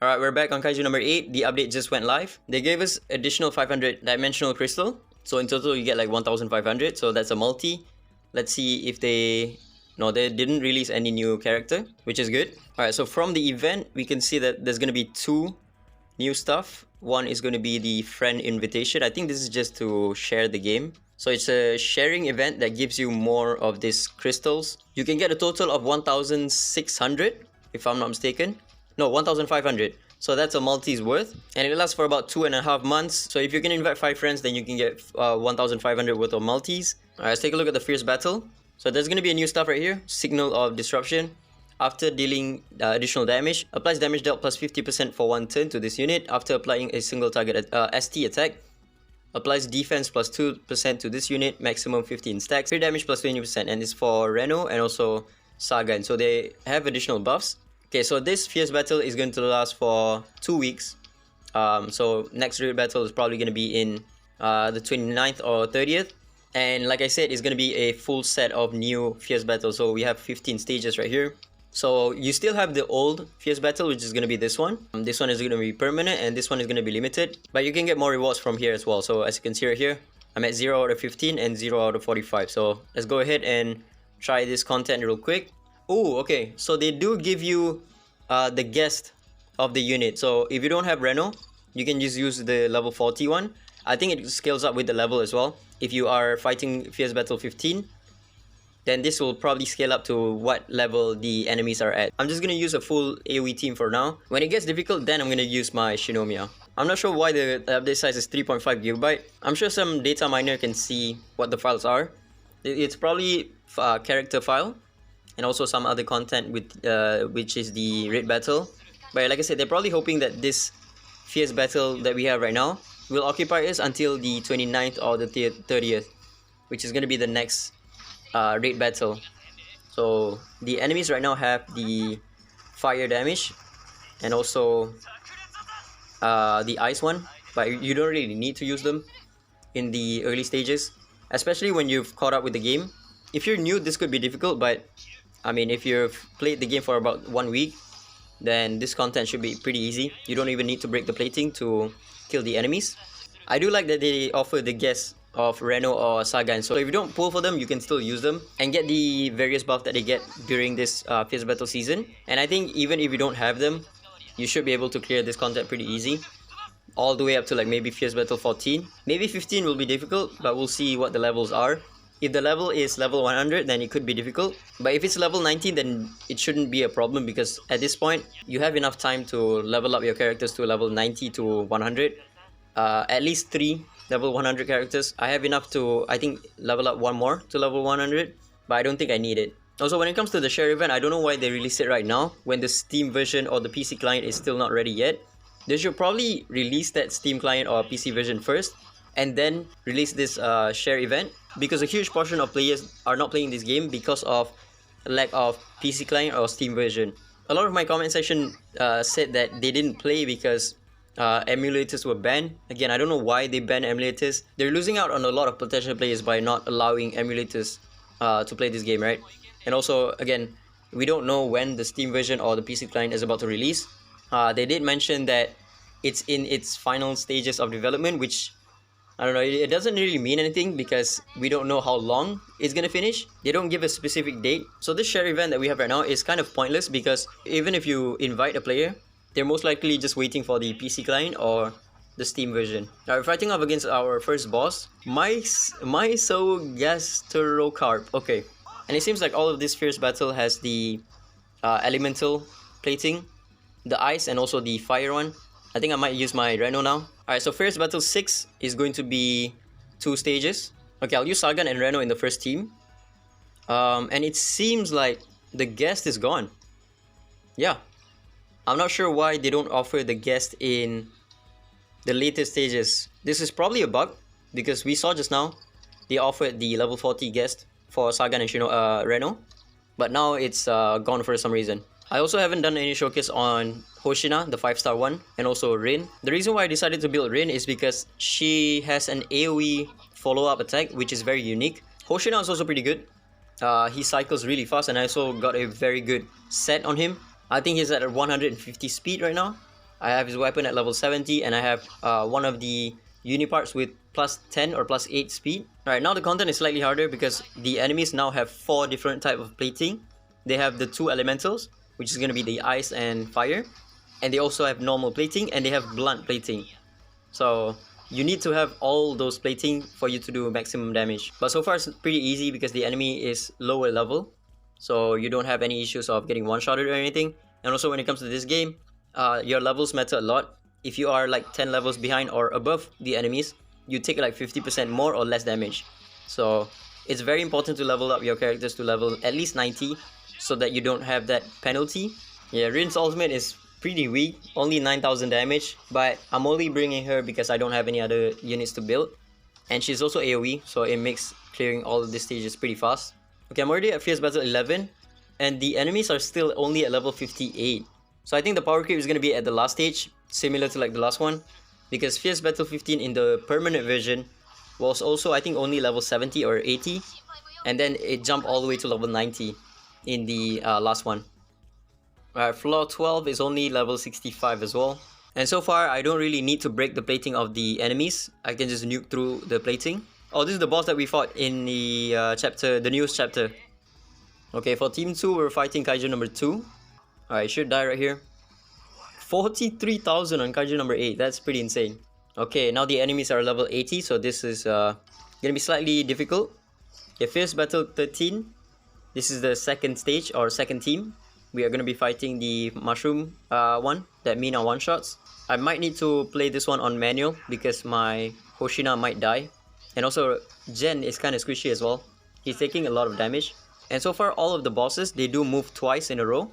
Alright, we're back on Kaiju number 8. The update just went live. They gave us additional 500 dimensional crystal. So in total you get like 1500. So that's a multi. Let's see if they... No, they didn't release any new character, which is good. Alright, so from the event, we can see that there's going to be 2 new stuff. One is going to be the friend invitation. I think this is just to share the game. So it's a sharing event that gives you more of these crystals. You can get a total of 1600, if I'm not mistaken. No, 1500. So that's a multi's worth. And it lasts for about 2.5 months. So if you can invite 5 friends, then you can get 1500 worth of multis. Alright, let's take a look at the fierce battle. So there's going to be a new stuff right here. Signal of disruption. After dealing additional damage, applies damage dealt plus 50% for 1 turn to this unit. After applying a single target ST attack, applies defense plus 2% to this unit, maximum 15 stacks. Free damage plus 20%, and it's for Reno and also Sagan. So they have additional buffs. Okay, so this fierce battle is going to last for 2 weeks. So next raid battle is probably going to be in the 29th or 30th. And like I said, it's going to be a full set of new fierce battles. So we have 15 stages right here. So you still have the old fierce battle, which is going to be this one. This one is going to be permanent and this one is going to be limited. But you can get more rewards from here as well. So as you can see right here, I'm at 0 out of 15 and 0 out of 45. So let's go ahead and try this content real quick. Oh, okay. So they do give you the guest of the unit. So if you don't have Reno, you can just use the level 40 one. I think it scales up with the level as well. If you are fighting Fierce Battle 15, then this will probably scale up to what level the enemies are at. I'm just going to use a full AoE team for now. When it gets difficult, then I'm going to use my Shinomiya. I'm not sure why the update size is 3.5 GB. I'm sure some data miner can see what the files are. It's probably a character file and also some other content with which is the raid battle. But like I said, they're probably hoping that this fierce battle that we have right now will occupy us until the 29th or the 30th, which is going to be the next raid battle. So the enemies right now have the fire damage and also the ice one, but you don't really need to use them in the early stages, especially when you've caught up with the game. If you're new, this could be difficult, but I mean, if you've played the game for about 1 week, then this content should be pretty easy. You don't even need to break the plating to kill the enemies. I do like that they offer the guests of Reno or Sagan, so if you don't pull for them, you can still use them and get the various buff that they get during this Fierce Battle season. And I think even if you don't have them, you should be able to clear this content pretty easy, all the way up to like maybe Fierce Battle 14. Maybe 15 will be difficult, but we'll see what the levels are. If the level is level 100, then it could be difficult. But if it's level 90, then it shouldn't be a problem, because at this point, you have enough time to level up your characters to level 90 to 100. At least 3 level 100 characters. I have enough to, I think, level up 1 more to level 100, but I don't think I need it. Also, when it comes to the share event, I don't know why they release it right now, when the Steam version or the PC client is still not ready yet. They should probably release that Steam client or PC version first, and then release this share event, because a huge portion of players are not playing this game because of lack of PC client or Steam version. A lot of my comment section said that they didn't play because emulators were banned. Again, I don't know why they ban emulators. They're losing out on a lot of potential players by not allowing emulators to play this game, right? And also, again, we don't know when the Steam version or the PC client is about to release. They did mention that it's in its final stages of development, which I don't know, it doesn't really mean anything because we don't know how long it's gonna finish. They don't give a specific date. So this share event that we have right now is kind of pointless, because even if you invite a player, they're most likely just waiting for the PC client or the Steam version. Now we're fighting off against our first boss, Mysogasterocarp. Okay. And it seems like all of this fierce battle has the elemental plating, the ice and also the fire one. I think I might use my Reno now. Alright, so Fierce Battle 6 is going to be 2 stages. Okay, I'll use Sagan and Reno in the first team. And it seems like the guest is gone. Yeah. I'm not sure why they don't offer the guest in the later stages. This is probably a bug, because we saw just now they offered the level 40 guest for Sagan and Reno. But now it's gone for some reason. I also haven't done any showcase on Hoshina, the 5-star one, and also Rin. The reason why I decided to build Rin is because she has an AoE follow-up attack, which is very unique. Hoshina is also pretty good. He cycles really fast, and I also got a very good set on him. I think he's at 150 speed right now. I have his weapon at level 70, and I have one of the uniparts with plus 10 or plus 8 speed. Alright, now the content is slightly harder because the enemies now have 4 different type of plating. They have the 2 elementals, which is going to be the ice and fire. And they also have normal plating, and they have blunt plating. So you need to have all those plating for you to do maximum damage. But so far it's pretty easy because the enemy is lower level. So you don't have any issues of getting one-shotted or anything. And also when it comes to this game, your levels matter a lot. If you are like 10 levels behind or above the enemies, you take like 50% more or less damage. So it's very important to level up your characters to level at least 90 so that you don't have that penalty. Yeah, Rin's ultimate is pretty weak, only 9,000 damage, but I'm only bringing her because I don't have any other units to build. And she's also AoE, so it makes clearing all of these stages pretty fast. Okay, I'm already at Fierce Battle 11, and the enemies are still only at level 58. So I think the power creep is going to be at the last stage, similar to like the last one, because Fierce Battle 15 in the permanent version was also I think only level 70 or 80, and then it jumped all the way to level 90 in the last one. Alright, Floor 12 is only level 65 as well. And so far, I don't really need to break the plating of the enemies. I can just nuke through the plating. Oh, this is the boss that we fought in the chapter, the newest chapter. Okay, for Team 2, we're fighting Kaiju number 2. Alright, it should die right here. 43,000 on Kaiju number 8. That's pretty insane. Okay, now the enemies are level 80, so this is gonna be slightly difficult. Okay, Fierce Battle 13. This is the second stage or second team. We are going to be fighting the mushroom one that mean on one shots. I might need to play this one on manual because my Hoshina might die. And also Jen is kind of squishy as well. He's taking a lot of damage. And so far all of the bosses, they do move twice in a row.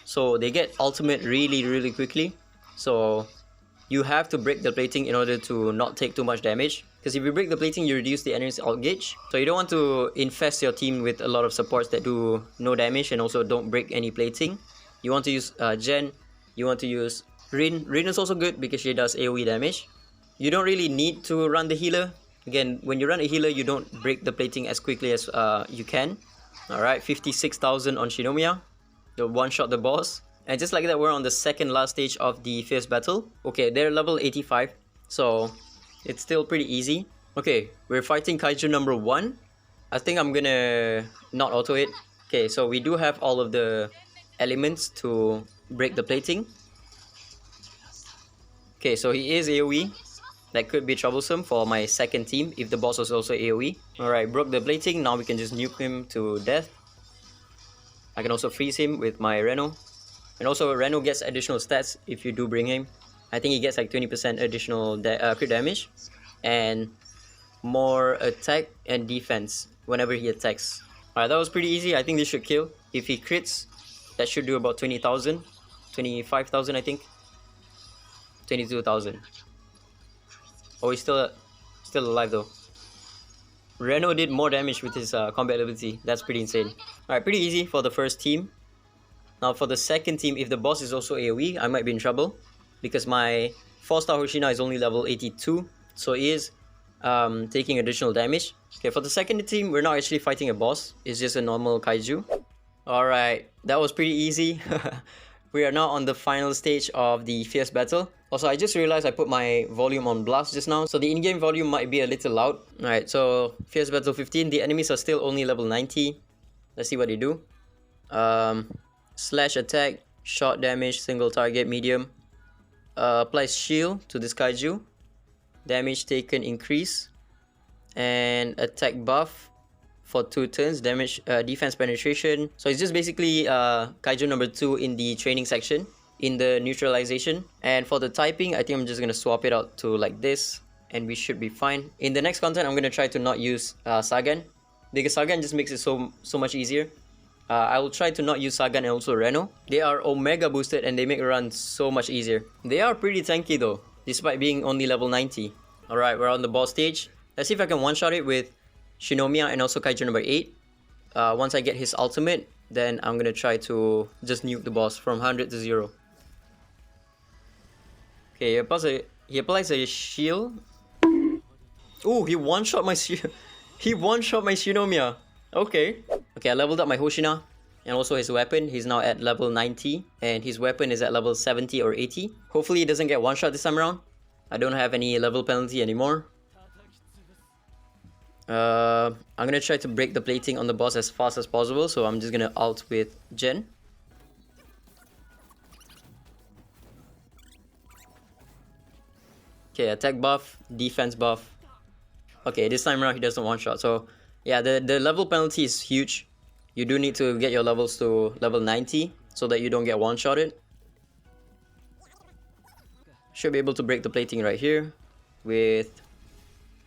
So they get ultimate really quickly. So you have to break the plating in order to not take too much damage. Because if you break the plating, you reduce the enemy's ult gauge. So you don't want to infest your team with a lot of supports that do no damage and also don't break any plating. You want to use Jen, you want to use Rin. Rin is also good because she does AoE damage. You don't really need to run the healer. Again, when you run a healer, you don't break the plating as quickly as you can. Alright, 56,000 on Shinomiya. The one-shot the boss. And just like that, we're on the second last stage of the Fierce Battle. Okay, they're level 85. So it's still pretty easy. Okay, we're fighting Kaiju number 1. I think I'm gonna not auto it. Okay, so we do have all of the elements to break the plating. Okay, so he is AoE. That could be troublesome for my second team if the boss was also AoE. Alright, broke the plating. Now we can just nuke him to death. I can also freeze him with my Reno. And also Reno gets additional stats if you do bring him. I think he gets like 20% additional crit damage. And more attack and defense whenever he attacks. Alright, that was pretty easy. I think this should kill. If he crits, that should do about 20,000. 25,000 I think. 22,000. Oh, he's still alive though. Reno did more damage with his combat ability. That's pretty insane. Alright, pretty easy for the first team. Now for the second team, if the boss is also AoE, I might be in trouble. Because my 4-star Hoshina is only level 82. So he is taking additional damage. Okay, for the second team, we're not actually fighting a boss. It's just a normal Kaiju. Alright, that was pretty easy. We are now on the final stage of the Fierce Battle. Also, I just realized I put my volume on blast just now, so the in-game volume might be a little loud. Alright, so Fierce Battle 15, the enemies are still only level 90. Let's see what they do. Slash attack, short damage, single target, medium. Applies shield to this Kaiju. Damage taken increase. And attack buff for 2 turns, damage defense penetration. So it's just basically Kaiju number 2 in the training section, in the neutralization. And for the typing, I think I'm just gonna swap it out to like this, and we should be fine. In the next content, I'm gonna try to not use Sagan, because Sagan just makes it so much easier. I will try to not use Sagan and also Reno. They are Omega boosted and they make run so much easier. They are pretty tanky though, despite being only level 90. Alright, we're on the boss stage. Let's see if I can one-shot it with Shinomiya and also Kaiju number 8. Once I get his ultimate, then I'm gonna try to just nuke the boss from 100 to 0. Okay, he applies a shield. Oh, he one-shot my Shinomiya. Okay. Okay, I leveled up my Hoshina. And also his weapon, he's now at level 90, and his weapon is at level 70 or 80. Hopefully he doesn't get one shot this time around. I don't have any level penalty anymore. I'm gonna try to break the plating on the boss as fast as possible, so I'm just gonna ult with Gen. Okay, attack buff, defense buff. Okay, this time around he doesn't one shot. So yeah, the level penalty is huge. You do need to get your levels to level 90 so that you don't get one shotted. Should be able to break the plating right here with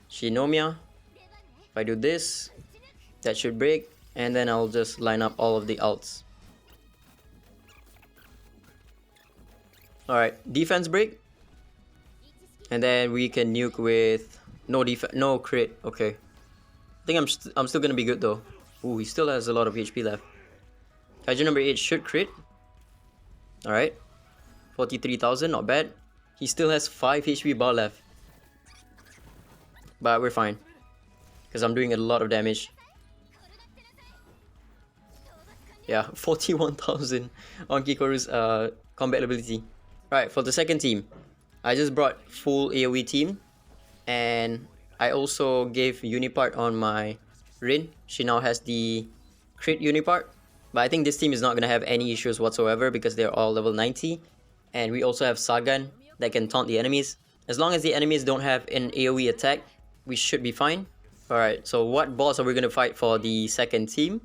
Shinomiya. If I do this, that should break, and then I'll just line up all of the ults. Alright, defense break. And then we can nuke with no crit. Okay. I think I'm still gonna be good though. Ooh, he still has a lot of HP left. Kaiju number 8 should crit. Alright. 43,000, not bad. He still has 5 HP bar left. But we're fine. Because I'm doing a lot of damage. Yeah, 41,000 on Kikoru's combat ability. Right, for the second team, I just brought full AoE team. And I also gave Unipart on my Rin. She now has the crit Unipart. But I think this team is not going to have any issues whatsoever because they're all level 90. And we also have Sagan that can taunt the enemies. As long as the enemies don't have an AoE attack, we should be fine. Alright, so what boss are we going to fight for the second team?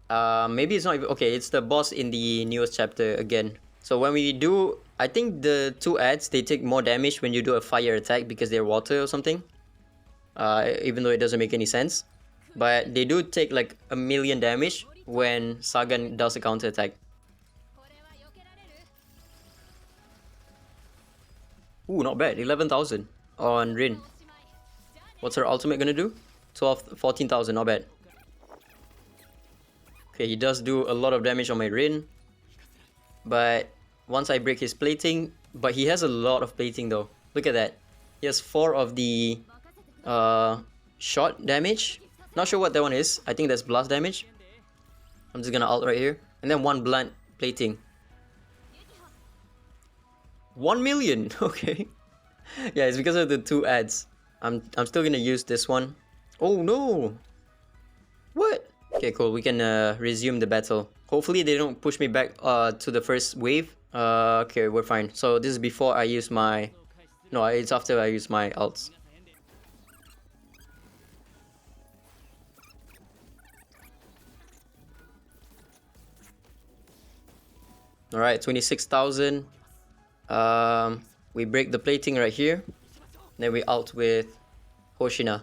Maybe it's not even... Okay, it's the boss in the newest chapter again. So when we do... I think the 2 ads, they take more damage when you do a fire attack because they're water or something. Even though it doesn't make any sense. But they do take like 1,000,000 damage when Sagan does a counter attack. Ooh, not bad. 11,000 on Rin. What's her ultimate gonna do? 14,000, not bad. Okay, he does do a lot of damage on my Rin. But once I break his plating... But he has a lot of plating though. Look at that. He has 4 of the shot damage. Not sure what that one is. I think that's blast damage. I'm just gonna ult right here. And then 1 blunt plating. 1 million! Okay. Yeah, it's because of the 2 ads. I'm still gonna use this one. Oh no! What? Okay, cool. We can resume the battle. Hopefully they don't push me back to the first wave. Okay, we're fine. So this is before I use my... No, it's after I use my ults. Alright, 26,000. We break the plating right here. Then we ult with Hoshina.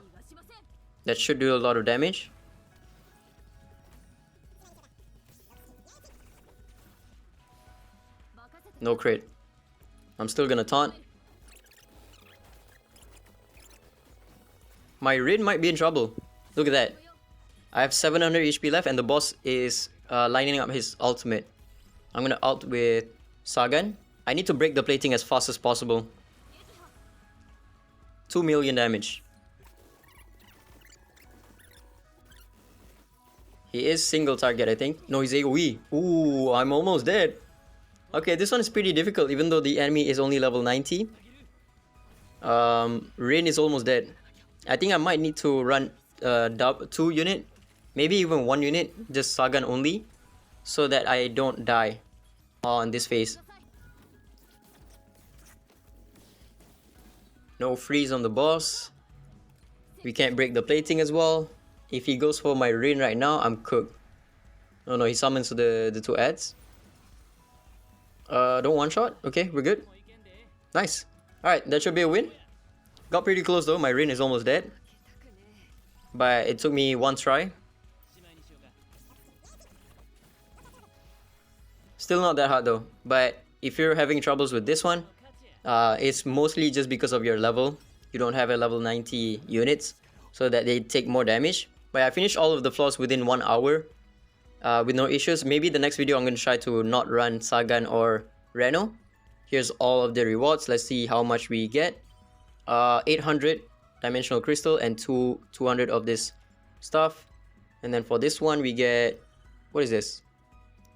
That should do a lot of damage. No crit. I'm still gonna taunt. My Rin might be in trouble. Look at that. I have 700 HP left and the boss is lining up his ultimate. I'm gonna ult with Sagan. I need to break the plating as fast as possible. 2 million damage. He is single target, I think. No, he's AoE. Ooh, I'm almost dead. Okay, this one is pretty difficult even though the enemy is only level 90. Rin is almost dead. I think I might need to run 2 unit. Maybe even 1 unit, just Sagan only. So that I don't die on this phase. No freeze on the boss. We can't break the plating as well. If he goes for my Rin right now, I'm cooked. Oh no, he summons the 2 ads. Don't one shot. Okay, we're good. Nice. Alright, that should be a win. Got pretty close though. My Rin is almost dead. But it took me 1 try. Still not that hard though. But if you're having troubles with this one, it's mostly just because of your level. You don't have a level 90 units, so that they take more damage. But I finished all of the floors within 1 hour with no issues. Maybe the next video I'm going to try to not run Sagan or Reno. Here's all of the rewards. Let's see how much we get. 800 dimensional crystal and 200 of this stuff. And then for this one we get What is this?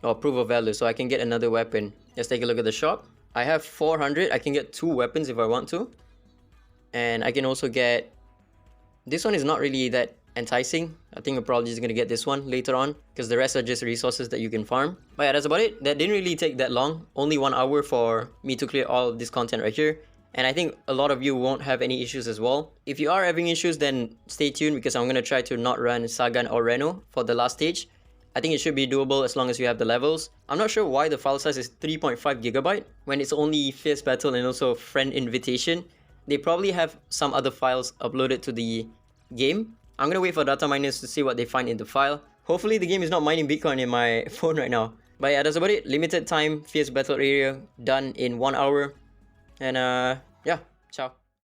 Oh, proof of value, so I can get another weapon. Let's take a look at the shop. I have 400. I can get 2 weapons if I want to. And I can also get... This one is not really that enticing. I think I'm probably just gonna get this one later on, because the rest are just resources that you can farm. But yeah, that's about it. That didn't really take that long. Only 1 hour for me to clear all of this content right here. And I think a lot of you won't have any issues as well. If you are having issues, then stay tuned, because I'm gonna try to not run Sagan or Reno for the last stage. I think it should be doable as long as you have the levels. I'm not sure why the file size is 3.5 GB when it's only Fierce Battle and also Friend Invitation. They probably have some other files uploaded to the game. I'm gonna wait for data miners to see what they find in the file. Hopefully the game is not mining Bitcoin in my phone right now. But yeah, that's about it. Limited time Fierce Battle area done in 1 hour. And yeah.